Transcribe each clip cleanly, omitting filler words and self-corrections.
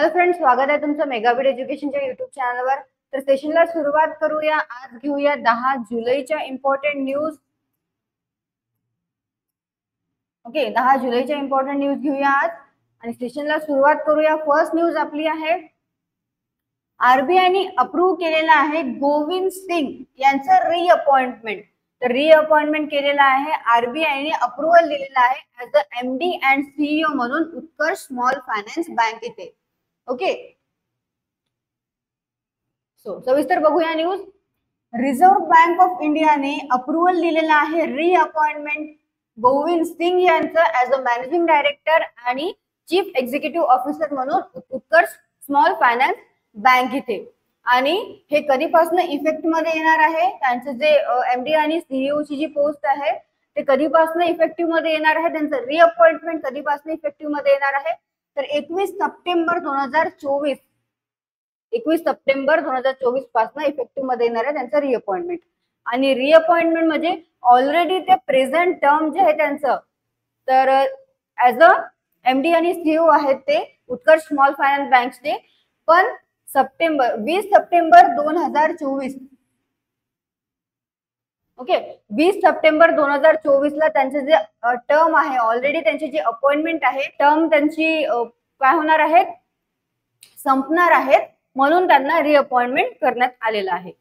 Hello friends, स्वागत आहे तुमचं मेगाबिट एज्युकेशनच्या युट्यूब चॅनलवर। तर सेशनला सुरुवात करूया। आज घेऊया 10 जुलैच्या इम्पॉर्टंट न्यूज। ओके, 10 जुलैच्या इम्पॉर्टंट न्यूज घेऊया आज आणि सेशनला सुरुवात करूया। फर्स्ट न्यूज आपली आहे, आरबीआयने अप्रूव्ह केलेला आहे गोविंद सिंग यांचं रिअपॉइंटमेंट। तर रिअपॉइंटमेंट केलेला आहे, आरबीआयने अप्रूव्हल दिलेला आहे as a MD and CEO म्हणून उत्कर्ष स्मॉल फायनान्स बँक इथे। ओके, सविस्तर बघूया न्यूज। रिझर्व्ह बँक ऑफ इंडियाने अप्रूव्हल दिलेला आहे रिअपॉइंटमेंट गोविंद सिंग यांचं ऍज अ मॅनेजिंग डायरेक्टर आणि चीफ एक्झिक्युटिव्ह ऑफिसर म्हणून उत्कर्ष स्मॉल फायनान्स बँक इथे। आणि हे कधीपासून इफेक्ट मध्ये येणार आहे, त्यांचं जे एमडी आणि सीईओ ची जी पोस्ट आहे ते कधीपासून इफेक्टिव्ह मध्ये येणार आहे, त्यांचं रिअपॉइंटमेंट कधीपासून इफेक्टिव्ह मध्ये येणार आहे, तर 21 सप्टेंबर 2024 पासून इफेक्टिव्ह मध्ये येणार आहे त्यांचं रिअपॉइंटमेंट। आणि रिअपॉइंटमेंट म्हणजे ऑलरेडी ते प्रेझेंट टर्म जे आहे त्यांचं, तर ऍज अ एमडी आणि सीईओ आहेत ते उत्कर्ष स्मॉल फायनान्स बँकचे, पण 20 सप्टेंबर 2024 ओके 20 सप्टेंबर 2024 ला त्यांचे जे टर्म आहे, ऑलरेडी त्यांची जी अपॉइंटमेंट आहे, टर्म त्यांची काय होणार आहेत, संपणार आहेत, म्हणून त्यांना रिअपॉइंटमेंट करण्यात आलेलं आहे।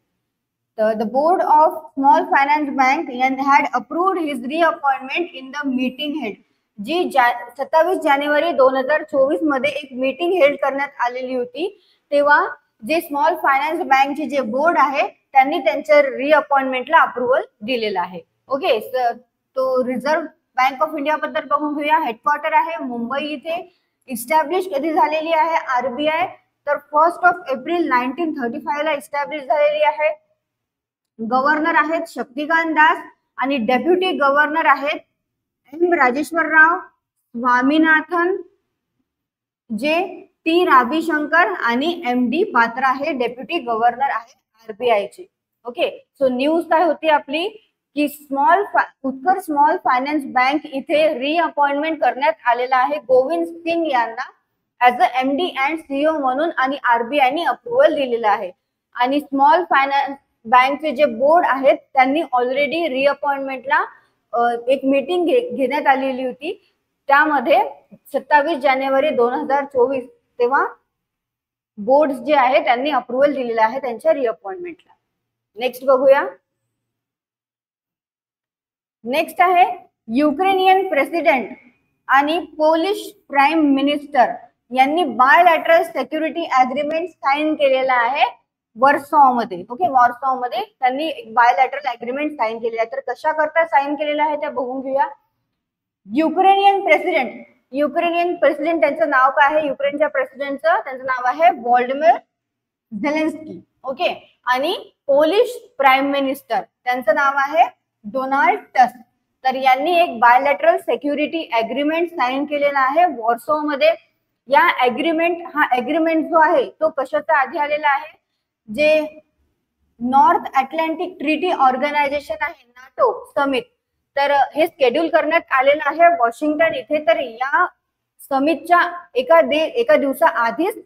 तर the board of small finance bank had approved his reappointment in the meeting held, जी 27 जानेवारी 2024 मध्ये एक मीटिंग हेल्ड करण्यात आलेली होती। तेव्हा जे स्मॉल फायनान्स बँकचे जे बोर्ड आहे त्यांनी त्यांच्या रिअपॉइंटमेंटला अप्रूव्हल दिलेला आहे। ओके, तो रिझर्व्ह बँक ऑफ इंडिया बद्दल बघून घेऊया। हेडक्वार्टर आहे मुंबई इथे। इस्टॅब्लिश कधी झालेली आहे आरबीआय, तर 1 एप्रिल 1935 ला इस्टॅब्लिश झालेली आहे। गव्हर्नर आहेत शक्तिकांत दास आणि डेप्युटी गव्हर्नर आहेत एम राजेश्वर राव स्वामीनाथन, जे टी रविशंकर आणि एम डी पात्रा हे डेप्युटी गव्हर्नर आहे आरबीआय चे। ओके, सो न्यूज काय होती आपली की उत्कर्ष स्मॉल फायनान्स बँक इथे रिअपॉइंटमेंट करण्यात आलेला आहे गोविंद सिंग यांना as a MD and CEO म्हणून, आणि आरबीआयने अप्रूव्हल दिलेला आहे। आणि स्मॉल फायनान्स बँकचे जे बोर्ड आहेत त्यांनी ऑलरेडी रिअपॉइंटमेंटला एक मीटिंग घेण्यात आलेली होती, त्यामध्ये 27 जानेवारी 2024 तेव्हा बोर्ड जे आहे त्यांनी अप्रूव्हल दिलेलं आहे त्यांच्या रिअपॉइंटमेंटला। नेक्स्ट बघूया। नेक्स्ट आहे, युक्रेनियन प्रेसिडेंट आणि पोलिश प्राईम मिनिस्टर यांनी बायलॅटरल सिक्युरिटी अग्रीमेंट साइन केलेला आहे वॉर्सॉ मध्ये। ओके, वॉर्सॉ मध्ये त्यांनी एक बायलॅटरल अग्रीमेंट साइन केलेला आहे। तर कशा करता साइन केलेला आहे ते बघून घेऊया। युक्रेनियन प्रेसिडेंट त्यांचं नाव काय आहे, युक्रेनच्या प्रेसिडेंटचं त्यांचं नाव आहे व्लादिमीर झेलेन्स्की। ओके, आणि पोलिश प्राईम मिनिस्टर त्यांचं नाव आहे डोनाल्ड टस्क। तर यांनी एक बायलॅटरल सिक्युरिटी अग्रीमेंट साइन केलेला आहे वॉर्सॉ मध्ये। हा अग्रीमेंट जो आहे तो कशाचा आधी आलेला आहे, जे नॉर्थ अटलांटिक ट्रीटी ऑर्गनायझेशन आहे नाटो समिट, तर हे शेड्यूल करण्यात आलेलं आहे वॉशिंग्टन इथे। तर या समिटच्या एका दिवसा आधीच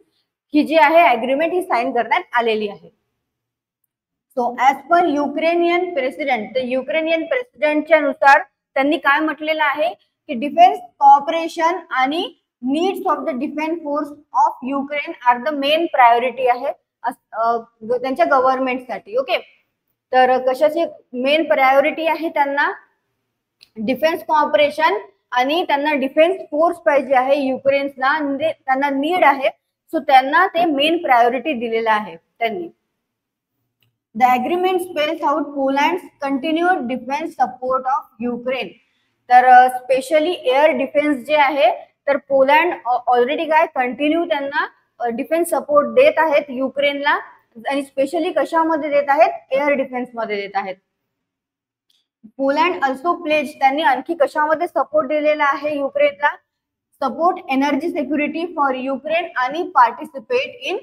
ही जी आहे अग्रीमेंट ही साइन करण्यात आलेली आहे। So as per Ukrainian president, तर युक्रेनियन प्रेसिडेंटच्या नुसार त्यांनी काय म्हटलेलं आहे की डिफेन्स कॉपरेशन आणि needs of the defence force of Ukraine are the main priority आहे त्यांच्या गव्हर्नमेंटसाठी। ओके, तर कशाची मेन प्रायोरिटी आहे त्यांना, डिफेन्स कॉपरेशन आणि त्यांना डिफेन्स फोर्स पाहिजे आहे युक्रेनला, त्यांना नीड आहे, सो त्यांना ते मेन प्रायोरिटी दिलेला आहे त्यांनी। The agreement spells out Poland's continued defence support of Ukraine, तर स्पेशली एअर डिफेन्स जे आहे, तर पोलँड ऑलरेडी काय कंटिन्यू त्यांना डिफेन्स सपोर्ट देत आहेत युक्रेनला, आणि स्पेशली कशामध्ये देत आहेत, एअर डिफेन्स मध्ये देत आहेत। पोलँड अल्सो प्लेज, त्यांनी आणखी कशामध्ये सपोर्ट दिलेला आहे युक्रेनला, support energy security for Ukraine आणि पार्टिसिपेट इन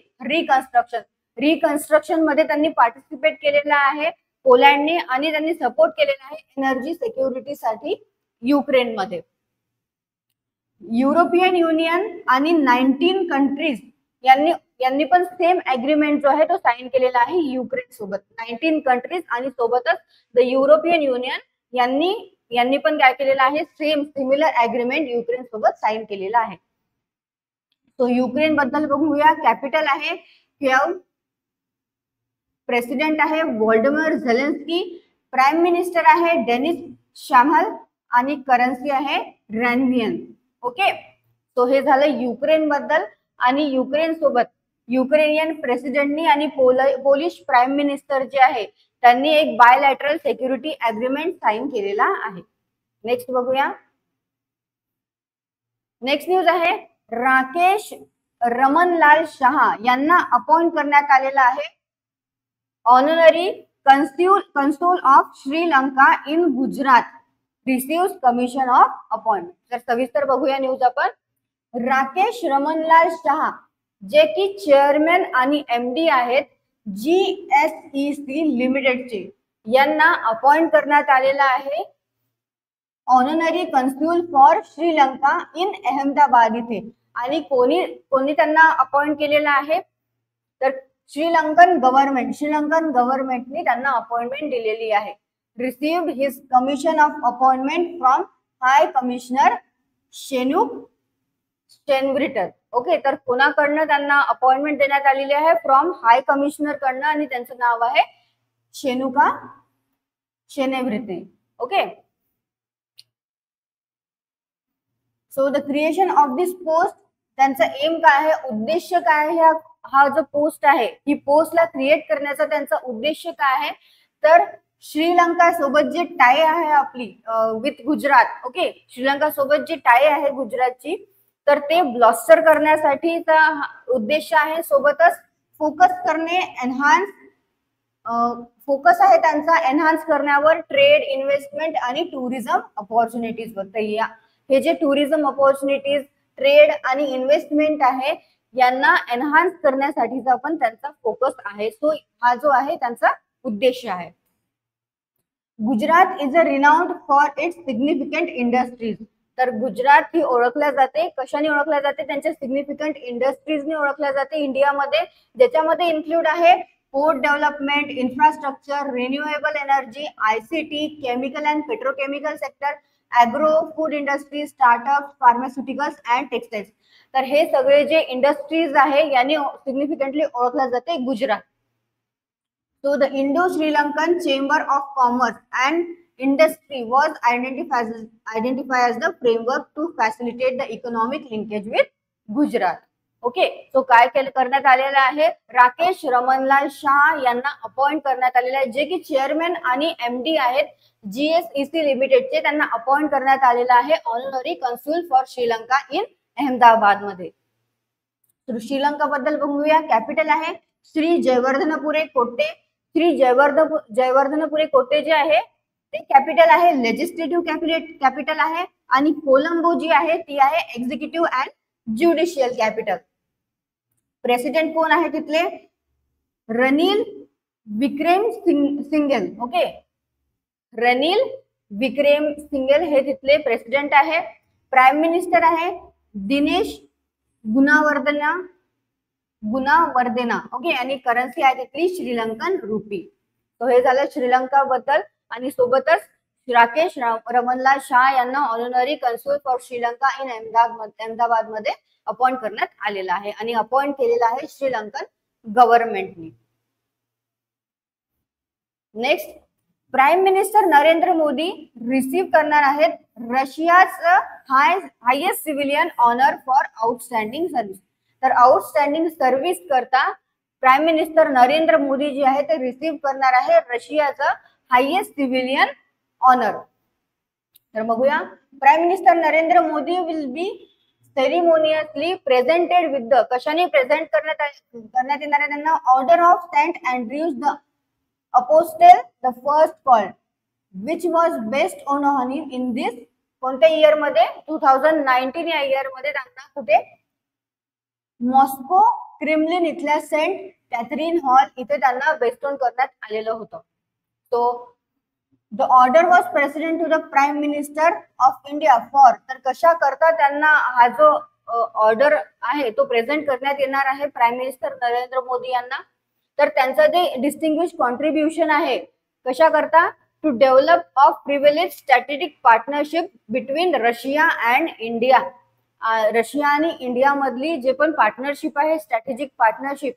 रिकन्स्ट्रक्शन मध्ये त्यांनी पार्टिसिपेट केलेला आहे पोलँडने, आणि त्यांनी सपोर्ट केलेला आहे एनर्जी सिक्युरिटीसाठी युक्रेनमध्ये। युरोपियन युनियन आणि 19 कंट्रीज यांनी यांनी पण सेम अग्रीमेंट जो आहे तो साईन केलेला आहे युक्रेन सोबत. 19 कंट्रीज आणि सोबतच द युरोपियन युनियन यांनी पण काय केलेलं आहे, सेम सिमिलर अग्रीमेंट युक्रेन सोबत साईन केलेला आहे. तो युक्रेन बद्दल बघूया. कॅपिटल आहे कियव, प्रेसिडेंट आहे व्होल्डीमिर झेलेन्स्की, प्राइम मिनिस्टर आहे डेनिस शामल आणि करन्सी आहे रॅनवियन. ओके, तो हे झालं युक्रेन बद्दल. आणि युक्रेन सोबत युक्रेनियन प्रेसिडेंटनी आणि पोलिश प्राइम मिनिस्टर जे आहे त्यांनी एक बायलॅटरल सिक्युरिटी अग्रीमेंट साईन केलेला आहे. नेक्स्ट बघूया. नेक्स्ट न्यूज आहे राकेश रमनलाल शहा यांना अपॉइंट करण्यात आलेला आहे honorary consul of Sri Lanka in Gujarat, receives commission of appointment. तर सविस्तर बघूया न्यूज आपण. राकेश रमनलाल शहा जे की चेअरमॅन आणि MD आहेत GSEC लिमिटेडचे, यांना अपॉइंट करण्यात आलेला आहे honorary consul for Sri Lanka in Ahmedabad इथे. आणि कोणी त्यांना अपॉइंट केलेला आहे तर श्रीलंकन गव्हर्नमेंटने त्यांना अपॉइंटमेंट दिलेली आहे. Received his commission of appointment from high commissioner Shenuka Seneviratne. Okay, तर कोणाकडनं त्यांना अपॉइंटमेंट देण्यात आलेली आहे, फ्रॉम हाय कमिशनर कडनं, आणि त्यांचं नाव आहे Shenuka Seneviratne. Okay, so the creation of this post, त्यांचा एम काय आहे, उद्देश काय आहे, हा जो पोस्ट आहे ही पोस्टला क्रिएट करण्याचा त्यांचा उद्देश काय आहे, तर श्रीलंका सोबत जे टाय आहे आपली विथ गुजरात. ओके, श्रीलंका सोबत जी टाय आहे गुजरातची, तर ते ब्लॉस्टर करण्यासाठीचा उद्देश आहे. सोबतच फोकस करणे, फोकस आहे त्यांचा एनहान्स करण्यावर, ट्रेड, इन्व्हेस्टमेंट आणि टुरिझम अपॉर्च्युनिटीज वर. हे जे टुरिझम अपॉर्च्युनिटीज, ट्रेड आणि इन्व्हेस्टमेंट आहे यांना एनहान्स करण्यासाठीचा पण त्यांचा फोकस आहे. सो हा जो आहे त्यांचा उद्देश आहे. Gujarat is a renowned for its significant industries. तर गुजरात ही ओळखल्या जाते, कशाने ओळखल्या जाते, त्यांच्या सिग्निफिकंट इंडस्ट्रीजने ओळखल्या जाते इंडियामध्ये, ज्याच्यामध्ये इन्क्लूड आहे port development, infrastructure, renewable energy, ICT, chemical and petrochemical sector, agro, food industry, startup, pharmaceuticals and textiles. तर हे सगळे जे इंडस्ट्रीज आहे यांनी सिग्निफिकंटली ओळखल्या जाते Gujarat. So the Indo Sri Lankan chamber of commerce and industry was identified as the framework to facilitate the economic linkage with Gujarat. Okay, so काय करण्यात आलेलं आहे, राकेश रमनलाल शाह यांना अपॉइंट करण्यात आलेलं आहे, जे की चेअरमॅन आणि MD आहेत GSEC लिमिटेडचे. त्यांना अपॉइंट करण्यात आलेलं आहे honorary consul for Sri Lanka in Ahmedabad मध्ये. तर श्रीलंका बद्दल बघूया. कॅपिटल आहे श्री जयवर्धनपुरे कोट्टे. श्री जयवर्धनपुरे कोट्टे जे आहे ते कॅपिटल आहे, लेजिस्लेटिव्ह कॅपिटल आहे. आणि कोलंबो जी आहे ती आहे executive and judicial capital. President कोण आहे तिथले, रनिल विक्रम सिंगल. ओके, रनिल विक्रम सिंगल हे तिथले प्रेसिडेंट आहे. प्राइम मिनिस्टर आहे दिनेश गुणावर्देना. ओके, आणि करन्सी आहे तिथली श्रीलंकन रुपी. तो हे झालं श्रीलंका बद्दल. आणि सोबतच राकेश रमनलाल शाह यांना honorary consul for Sri Lanka in Ahmedabad मध्ये अपॉइंट करण्यात आलेला आहे आणि अपॉइंट केलेला आहे श्रीलंकन गव्हर्नमेंटने. Next, prime minister Narendra Modi receive करणार आहेत रशियाचं highest civilian honour for outstanding service. तर आउटस्टँडिंग सर्व्हिस करता प्राइम मिनिस्टर नरेंद्र मोदी जे आहे ते रिसीव्ह करणार आहे रशियाचं हायेस्ट सिव्हिलियन ऑनर. तर बघूया. Prime minister Narendra Modi will be ceremoniously presented with the, कशाने प्रेझेंट करण्यात येणार आहे त्यांना, order of Saint Andrew's the apostle the first call which was based on honey in this. कोणत्या इयर मध्ये, 2019 या इयर मध्ये त्यांना कुठे, मॉस्को क्रेमलिन इथल्या सेंट कॅथरीन हॉल इथे त्यांना बेस्ड ऑन करण्यात आलेलं होतं. So the order was presented to the Prime Minister of India for, तर कशा करता त्यांना हा जो ऑर्डर आहे तो प्रेझेंट करण्यात येणार आहे प्राईम मिनिस्टर नरेंद्र मोदी यांना. तर त्यांचं जे डिस्टिंग्विश कॉन्ट्रीब्युशन आहे कशा करता, to develop of privilege strategic partnership between Russia and India. Russia आणि इंडिया मधली जे पण पार्टनरशिप आहे स्ट्रॅटेजिक पार्टनरशिप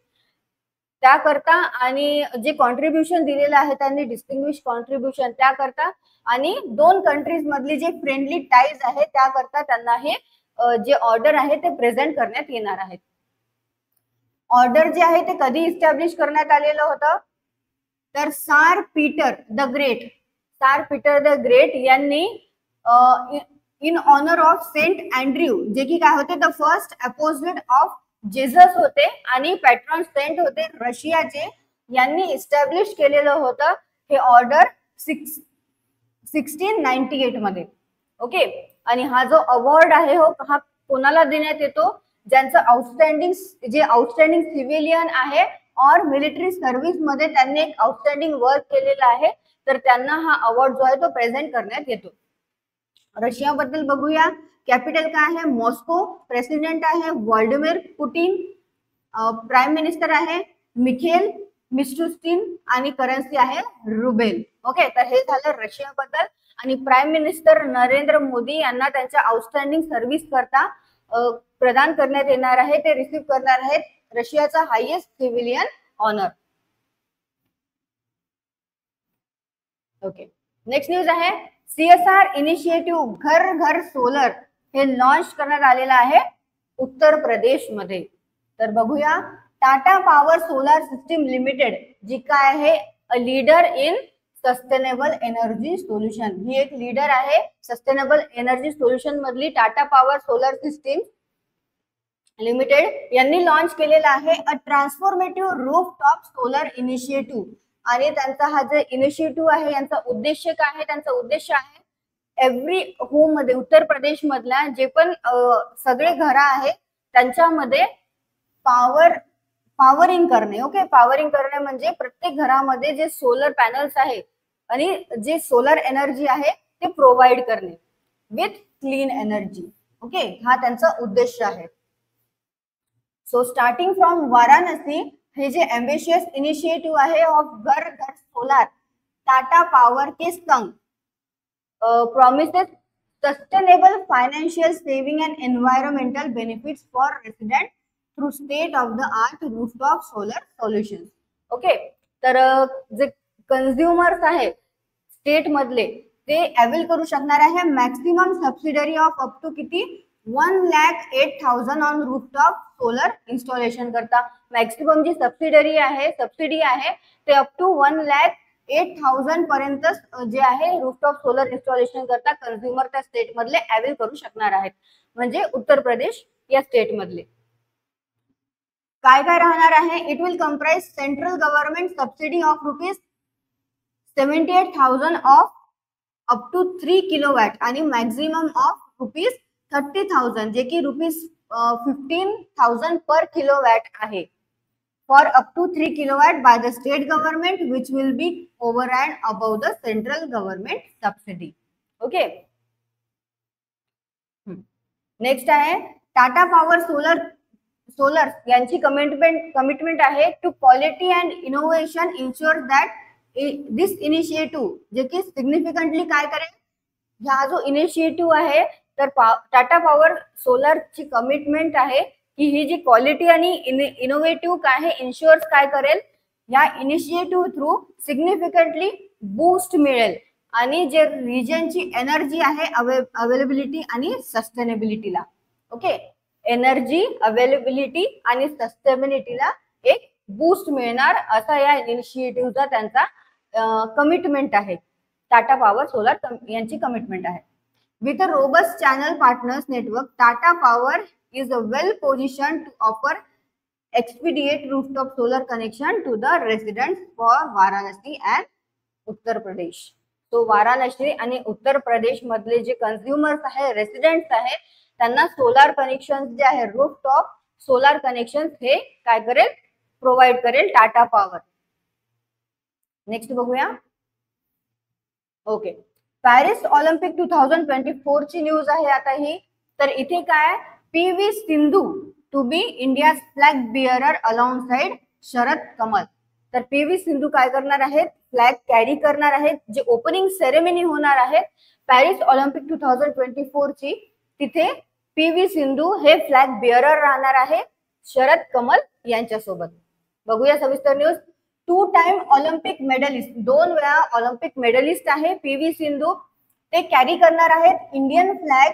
त्याकरता, आणि जे कॉन्ट्रीब्युशन दिलेलं आहे त्यांनी डिस्टिंग्विश कॉन्ट्रीब्युशन त्याकरता, आणि दोन कंट्रीज मधली जे फ्रेंडली टाईज आहे त्याकरता त्यांना हे जे ऑर्डर आहे ते प्रेझेंट करण्यात येणार आहेत. ऑर्डर जे आहे ते कधी इस्टॅब्लिश करण्यात आलेलं होतं, तर सार पीटर द ग्रेट यांनी in honour of Saint Andrew, जे की काय होते, the first apostle of Jesus होते आणि पॅट्रॉन सेंट होते रशियाचे, यांनी इस्टॅब्लिश केलेलं होतं हे ऑर्डर 1698 मध्ये. ओके, आणि हा जो अवॉर्ड आहे हा कोणाला देण्यात येतो, ज्यांचं आउटस्टँडिंग सिव्हिलियन आहे और मिलिटरी सर्व्हिस मध्ये त्यांनी एक आउटस्टँडिंग वर्क केलेलं आहे, तर त्यांना हा अवॉर्ड जो आहे तो प्रेझेंट करण्यात येतो. रशियाबद्दल बघूया. कॅपिटल काय आहे, मॉस्को. प्रेसिडेंट आहे व्लादिमीर पुटिन. प्राईम मिनिस्टर आहे मिखेल मिशुस्टिन आणि करन्सी आहे रुबेल. ओके, तर हे झालं रशियाबद्दल. आणि प्राईम मिनिस्टर नरेंद्र मोदी यांना त्यांच्या आउटस्टँडिंग सर्व्हिस करता प्रदान करण्यात येणार आहे, ते रिसीव्ह करणार आहेत रशियाचा highest civilian honour. Okay, next news आहे CSR इनिशिएटिव्ह घर घर सोलर हे लॉन्च करण्यात आलेलं आहे उत्तर प्रदेश मध्ये. तर बघूया, Tata power solar system limited जी काय आहे a leader in sustainable energy solution, ही एक लीडर आहे सस्टेनेबल एनर्जी सोल्युशन मधली Tata power solar system limited यांनी लॉन्च केलेला आहे a transformative rooftop solar initiative. आणि त्यांचा हा जे इनिशिएटिव्ह आहे यांचा उद्देश काय आहे, त्यांचा उद्देश आहे एव्हरी होम मध्ये उत्तर प्रदेश मधल्या जे पण सगळे घरं आहेत त्यांच्यामध्ये पॉवरिंग करणे. ओके, पॉवरिंग करणे म्हणजे प्रत्येक घरामध्ये जे सोलर पॅनल्स आहे आणि जे सोलर एनर्जी आहे ते प्रोव्हाइड करणे विथ क्लीन एनर्जी. ओके, हा त्यांचा उद्देश आहे. सो स्टार्टिंग फ्रॉम वाराणसी, हे जे एम्बिशियस इनिशिएटिव्ह आहे ऑफ घर घर सोलार, टाटा पॉवर के संग promises sustainable financial saving and environmental benefits for resident through state of the art rooftop solar solution. Okay, तर जे कन्झ्युमर्स आहे स्टेट मधले ते अवेल करू शकणार आहे maximum subsidiary of up to किती 1,08,000 ऑन रूफटॉप सोलर इन्स्टॉलेशन करता. मॅक्सिमम जी सबसिडी आहे ते अप टू 1,08,000 पर्यंत जे आहे रूफटॉप सोलर इन्स्टॉलेशन करता कन्झ्युमर त्या स्टेट मधले अवेल करू शकणार आहेत, म्हणजे उत्तर प्रदेश या स्टेट मधले. काय काय राहणार आहे, it will comprise central government subsidy of ₹78,000 of up to 3 kilowatt आणि मॅक्झिमम ऑफ ₹30,000 जे की ₹15,000 पर किलोवॅट आहे for up to 3 kilowatt by the state government which will be over and above the central government subsidy. Okay, next आहे Tata power solar यांची commitment आहे to quality and innovation ensure that this initiative, जे की significantly काय करेल, हा जो initiative आहे तर टाटा पॉवर सोलरची कमिटमेंट आहे की ही जी क्वालिटी आणि इनोव्हेटिव्ह काय आहे इन्शुअर्स काय करेल, या इनिशिएटिव्ह थ्रू सिग्निफिकंटली बूस्ट मिळेल आणि जे रिजनची एनर्जी आहे अवेलेबिलिटी आणि सस्टेनेबिलिटीला. ओके, एनर्जी अवेलेबिलिटी आणि सस्टेनेबिलिटीला एक बूस्ट मिळणार असा या इनिशिएटिव्हचा त्यांचा कमिटमेंट आहे. टाटा पॉवर सोलर यांची कमिटमेंट आहे. With a robust channel partners network, Tata Power is well positioned to offer expedite rooftop solar connection to the residents for Varanasi and Uttar Pradesh. So Varanasi आणि उत्तर प्रदेश मधले जे कन्झ्युमर्स आहे, residents आहे, त्यांना solar connection जे आहे rooftop solar connection हे काय करेल, प्रोव्हाइड करेल टाटा पॉवर. नेक्स्ट बघूया. ओके, पॅरिस ऑलिम्पिक 2024 ची न्यूज आहे आता ही. तर इथे काय PV Sindhu to be India flag bearer alongside Sharad Kamal. तर PV सिंधू काय करणार आहेत, फ्लॅग कॅरी करणार आहेत. जे ओपनिंग सेरेमनी होणार आहे पॅरिस ऑलिम्पिक 2024 ची, तिथे PV सिंधू हे फ्लॅग बिअरर राहणार आहे शरद कमल यांच्यासोबत. बघूया सविस्तर न्यूज. 2 टाइम ऑलिम्पिक मेडलिस्ट, 2 वेळा ऑलिम्पिक मेडलिस्ट आहे PV सिंधू. ते कॅरी करणार आहेत इंडियन फ्लॅग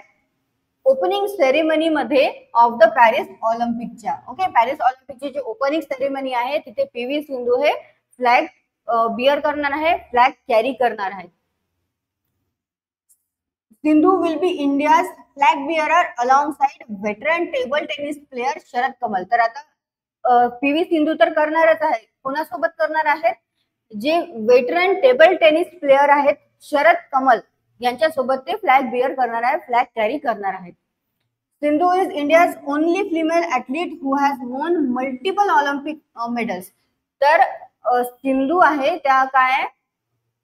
ओपनिंग सेरेमनी मध्ये ऑफ द पॅरिस ऑलिम्पिकच्या. ओके, पॅरिस ऑलिम्पिकची जी ओपनिंग सेरेमनी आहे तिथे PV सिंधू हे फ्लॅग बिअर करणार आहे, फ्लॅग कॅरी करणार आहे. Sindhu will be India's flag bearer alongside veteran table tennis player Sharad Kamal. तर आता PV सिंधू तर करणारच आहे, कोणासोबत करणार आहेत, जे वेटरन टेबल टेनिस प्लेयर आहेत शरद कमल यांच्यासोबत ते फ्लॅग बिअर करणार आहे, फ्लॅग कॅरी करणार आहेत. Sindhu is India's only female athlete who has won multiple Olympic medals. तर सिंधू आहे त्या काय,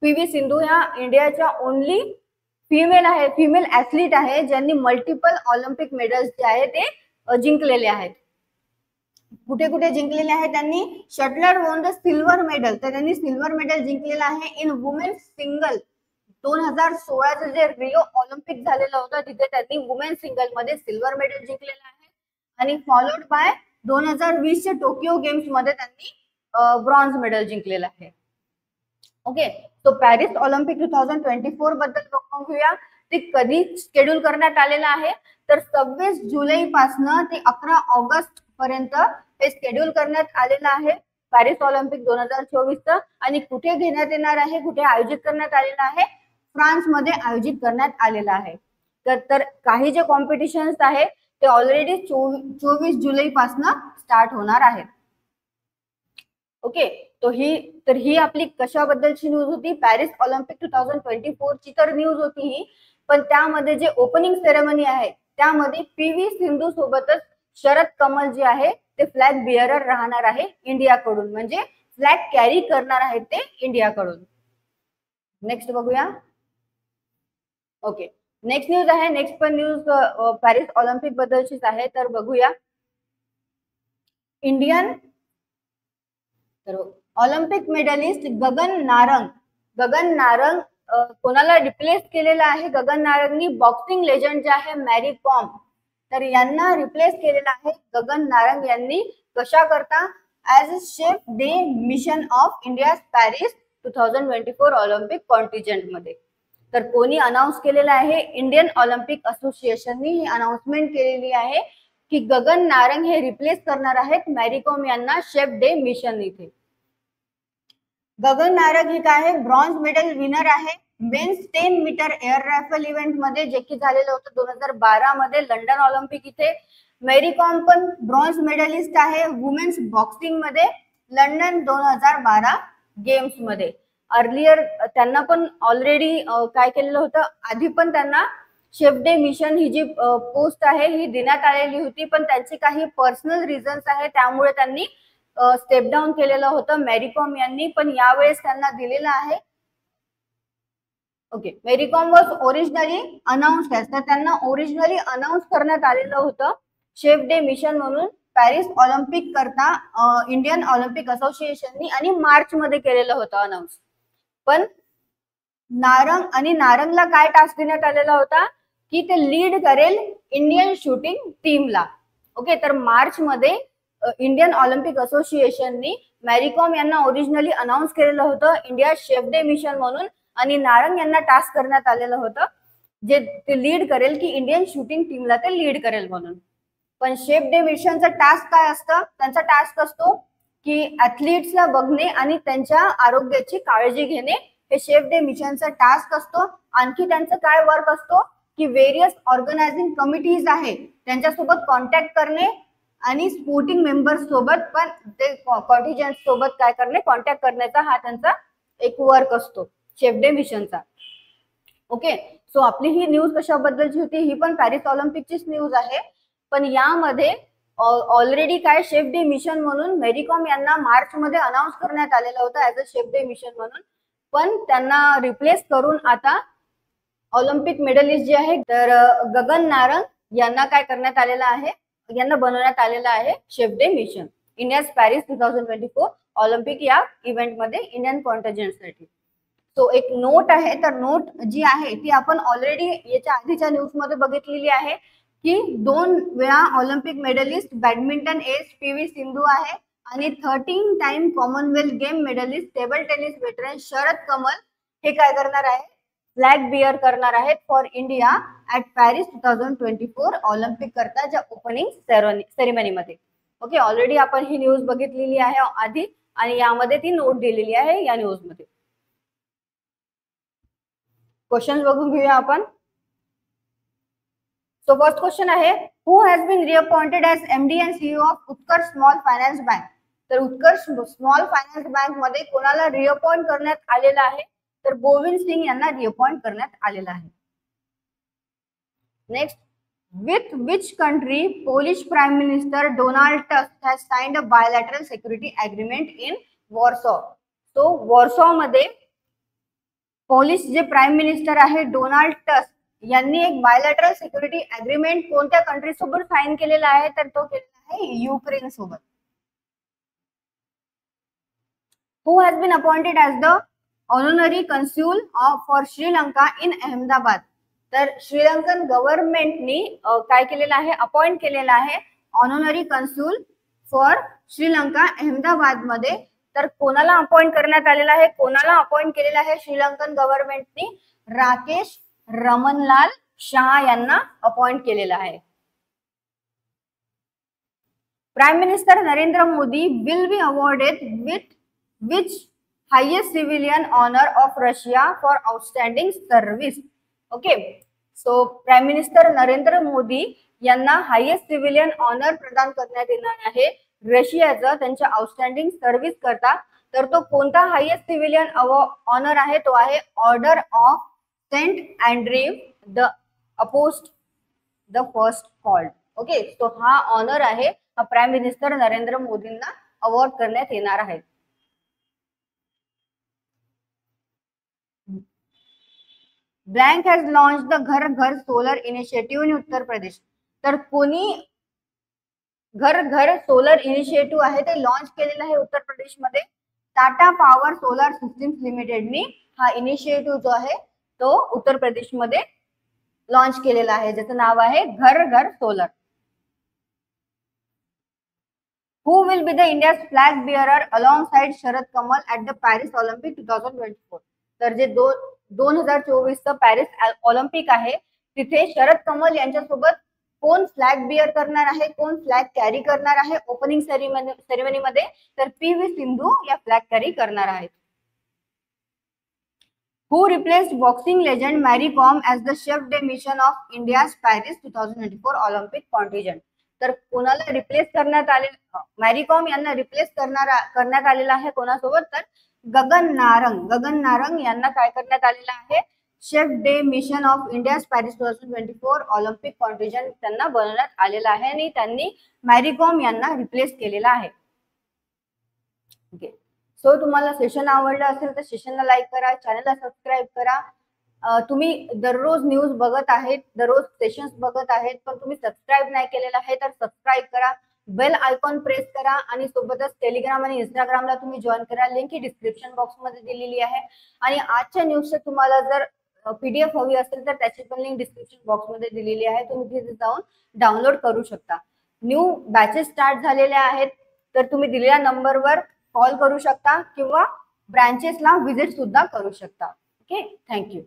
PV सिंधू ह्या इंडियाच्या ओनली फिमेल आहे, फिमेल ऍथलीट आहे ज्यांनी मल्टिपल ऑलिम्पिक मेडल्स जे आहे ते जिंकलेले आहेत. कुठे कुठे जिंकलेले आहे त्यांनी, shuttler won the silver medal, तर त्यांनी सिल्वर मेडल जिंकलेलं आहे इन वुमेन्स सिंगल. 2016चं जे रिओ ऑलिम्पिक झालेलं होतं तिथे त्यांनी वुमेन सिंगल मध्ये सिल्वर मेडल जिंकलेलं आहे. आणि फॉलोड बाय 2020च्या टोकियो गेम्स मध्ये त्यांनी ब्रॉन्झ मेडल जिंकलेलं आहे. ओके, तो पॅरिस ऑलिम्पिक 2024 बद्दल बघूया. ते कधी शेड्यूल करण्यात आलेलं आहे, तर 26 जुलै पासून ते 11 ऑगस्ट पर्यंत हे शेड्यूल करण्यात आलेलं आहे पॅरिस ऑलिम्पिक 2024चं. आणि कुठे घेण्यात येणार आहे, कुठे आयोजित करण्यात आलेलं आहे, फ्रान्स मध्ये आयोजित करण्यात आलेलं आहे. तर काही जे कॉम्पिटिशन्स आहे ते ऑलरेडी 24 जुलै पासून स्टार्ट होणार आहेत. ओके, तर ही आपली कशाबद्दलची न्यूज होती, पॅरिस ऑलिम्पिक 2024 ची तर न्यूज होती ही. पण त्यामध्ये जे ओपनिंग सेरेमनी आहे त्यामध्ये PV सिंधू सोबतच शरद कमल जे आहे ते फ्लॅग बिअरर राहणार आहे इंडियाकडून, म्हणजे फ्लॅग कॅरी करणार आहेत ते इंडियाकडून. नेक्स्ट बघूया. ओके, नेक्स्ट न्यूज आहे, नेक्स्ट पण न्यूज पॅरिस ऑलिम्पिक बद्दलचीच आहे. तर बघूया. इंडियन तर ऑलिम्पिक मेडलिस्ट गगन नारंग कोणाला रिप्लेस केलेला आहे, गगन नारंगनी बॉक्सिंग लेजंड जे आहे मॅरी कॉम, तर यांना रिप्लेस केलेला आहे गगन नारंग यांनी. कशा करता, as a chef de mission of India Paris 2024 Olympic contingent मध्ये. तर कोणी अनाऊन्स केलेलं आहे, इंडियन ऑलिम्पिक असोसिएशननी ही अनाउन्समेंट केलेली आहे की गगन नारंग हे रिप्लेस करणार आहेत मॅरी कॉम यांना शेफ डे मिशन इथे. गगन नारंग हे काय आहे, ब्रॉन्झ मेडल विनर आहे men's 10 metre air rifle event मध्ये, जे की झालेलं होतं 2012 मध्ये लंडन ऑलिम्पिक इथे. मेरी कॉम पण ब्रॉन्झ मेडलिस्ट आहे वुमेन्स बॉक्सिंग मध्ये लंडन 2012 गेम्स मध्ये. अर्लियर त्यांना पण ऑलरेडी काय केलेलं होतं, आधी पण त्यांना शेफ डे मिशन ही जी पोस्ट आहे ही देण्यात आलेली होती, पण त्यांचे काही पर्सनल रिझन्स आहे त्यामुळे त्यांनी स्टेप डाऊन केलेलं होतं मेरी कॉम यांनी. पण यावेळेस त्यांना दिलेलं आहे. Okay, Mary Kom was originally announced, तर त्यांना ओरिजिनली अनाउन्स करण्यात आलेलं होतं शेफ डे मिशन म्हणून पॅरिस ऑलिम्पिक करता इंडियन ऑलिम्पिक असोसिएशननी, आणि मार्च मध्ये केलेलं होतं अनाउन्स. पण नारंगला काय टास्क देण्यात आलेला होता की ते लीड करेल इंडियन शूटिंग टीमला. ओके, तर मार्च मध्ये इंडियन ऑलिम्पिक असोसिएशननी मॅरी कॉम यांना ओरिजिनली अनाउन्स केलेलं होतं इंडिया शेफ डे मिशन म्हणून, आणि नारंग यांना टास्क करण्यात आलेलं होतं जे ते लीड करेल की इंडियन शूटिंग टीमला ते लीड करेल म्हणून. पण शेफ डे मिशनचा टास्क काय असतं, त्यांचा टास्क असतो की ऍथलीट्सला बघणे आणि त्यांच्या आरोग्याची काळजी घेणे, हे शेफ डे मिशनचा टास्क असतो. आणखी त्यांचं काय वर्क असतो की व्हेरियस ऑर्गनायझिंग कमिटीज आहे त्यांच्यासोबत कॉन्टॅक्ट करणे आणि स्पोर्टिंग मेंबर्स सोबत पण ते कॉन्टिजेंट सोबत काय करणे, कॉन्टॅक्ट करण्याचा हा त्यांचा एक वर्क असतो शेफ डे मिशनचा. ओके, सो आपली ही न्यूज कशाबद्दलची होती, ही पण पॅरिस ऑलिम्पिकचीच न्यूज आहे. पण यामध्ये ऑलरेडी काय शेफ डे मिशन म्हणून मेरी कॉम यांना मार्च मध्ये अनाउन्स करण्यात आलेलं होतं as a chef de mission म्हणून, पण त्यांना रिप्लेस करून आता ऑलिम्पिक मेडलिस्ट जे आहे तर गगन नारंग यांना काय करण्यात आलेलं आहे, यांना बनवण्यात आलेलं आहे chef de mission India's Paris 2024 Olympic या इव्हेंट मध्ये इंडियन कॉन्टिजेंटसाठी. सो एक नोट आहे, तर नोट जी आहे ती आपण ऑलरेडी याच्या आधीच्या न्यूज मध्ये बघितलेली आहे की 2 वेळा Olympic medallist badminton as P V. Sindhu आहे आणि 13 time Commonwealth game medallist table tennis veteran Sharath Kamal हे काय करणार आहे, फ्लॅग बिअर करणार आहेत for India at Paris 2024 Olympic करता ज्या ओपनिंग सेरेमनीमध्ये. ओके, ऑलरेडी आपण ही न्यूज बघितलेली आहे आधी आणि यामध्ये ती नोट दिलेली आहे या न्यूज मध्ये. क्वेश्चन बघून घेऊया आपण. सो फर्स्ट क्वेश्चन आहे, who has been reappointed as MD and CEO of Utkarsh small finance bank. तर उत्कर्ष स्मॉल फायनान्स बँक मध्ये कोणाला रिअपॉइंट करण्यात आलेला आहे, तर गोविंद सिंग यांना रिअपॉइंट करण्यात आलेला आहे. Next, with which country Polish prime minister Donald Tusk has signed a bilateral security agreement in Warsaw. तो वॉर्सॉ मध्ये पोलिश जे प्राइम मिनिस्टर आहे डोनाल्ड टस्क यांनी एक बायलॅटरल सिक्युरिटी अग्रीमेंट कोणत्या कंट्री सोबत साइन केलेला आहे, तर तो केलेला आहे युक्रेन सोबत. Who has been appointed as the honorary consul for Sri Lanka in Ahmedabad. तर श्रीलंकन गव्हर्नमेंटनी काय केलेलं आहे, अपॉइंट केलेला आहे honorary consul for Sri Lanka Ahmedabad मध्ये. तर कोणाला अपॉइंट करण्यात आलेला आहे, कोणाला अपॉइंट केलेला आहे श्रीलंकन गव्हर्नमेंटनी, राकेश रमनलाल शाह यांना अपॉइंट केलेला आहे. Prime minister Narendra Modi will be awarded with which highest civilian honour of Russia for outstanding service. Okay, so prime minister Narendra Modi यांना हायेस्ट सिव्हिलियन ऑनर प्रदान करण्यात येणार आहे रशियाचं त्यांच्या आउटस्टँडिंग सर्व्हिस करता. तर तो कोणता हायेस्ट सिव्हिलियन ऑनर आहे, तो आहे order of Saint Andrew the apostle the first called. Okay, तो हा ऑनर आहे, हा प्राइम मिनिस्टर नरेंद्र मोदींना अवॉर्ड करण्यात येणार आहे. ब्लँक हॅज लॉन्च द घर घर solar initiative in Uttar Pradesh. तर कोणी घर घर सोलर इनिशिएटिव्ह आहे ते लॉन्च केलेलं आहे उत्तर प्रदेशमध्ये. टाटा पॉवर सोलर सिस्टीम्स लिमिटेडनी हा इनिशिएटिव्ह जो आहे तो उत्तर प्रदेशमध्ये लॉन्च केलेला आहे, ज्याचं नाव आहे घर घर solar. Who will be the India's flag bearer alongside Sharad Kamal at the Paris Olympic 2024. तर जे 2024 पॅरिस ऑलिम्पिक आहे तिथे शरद कमल यांच्यासोबत कोण फ्लॅग बिअर करणार आहे, कोण फ्लॅग कॅरी करणार आहे ओपनिंग सेरेमनीमध्ये, तर पी.व्ही. सिंधू या फ्लॅग कॅरी करणार आहेत. हु रिप्लेस्ड बॉक्सिंग लेजंड मॅरी com as the chef de mission of India's Paris 2024 Olympic contingent. तर कोणाला रिप्लेस करण्यात आले, मॅरी कॉम यांना रिप्लेस करण्यात आलेला आहे कोणासोबत, तर गगन नारंग यांना काय करण्यात आलेलं आहे, chef de mission of India's Paris 2024 Olympic contingent त्यांना बनवण्यात आलेला आहे आणि त्यांनी मॅरी कॉम यांना रिप्लेस केलेला आहे. ओके, सो तुम्हाला सेशन आवडलं असेल तर सेशनला लाईक करा, चॅनलला सबस्क्राईब करा. तुम्ही दररोज न्यूज बघत आहेत, दररोज सेशन्स बघत आहेत, पण तुम्ही सबस्क्राईब नाही केलेलं आहे तर सबस्क्राईब करा, बेल आयकॉन प्रेस करा आणि सोबतच टेलिग्राम आणि इंस्टाग्रामला तुम्ही जॉईन करा. लिंक ही डिस्क्रिप्शन बॉक्स मध्ये दिलेली आहे. आणि आजच्या न्यूजचे तुम्हाला जर पीडीएफ हवी असेल तर त्याची पण लिंक डिस्क्रिप्शन बॉक्स मध्ये दिलेली आहे, तुम्ही तिथे जाऊन डाउनलोड करू शकता. न्यू बॅचेस स्टार्ट झालेल्या आहेत, तर तुम्ही दिलेल्या नंबरवर कॉल करू शकता किंवा ब्रांचेसला व्हिजिट सुद्धा करू शकता. Okay, thank you.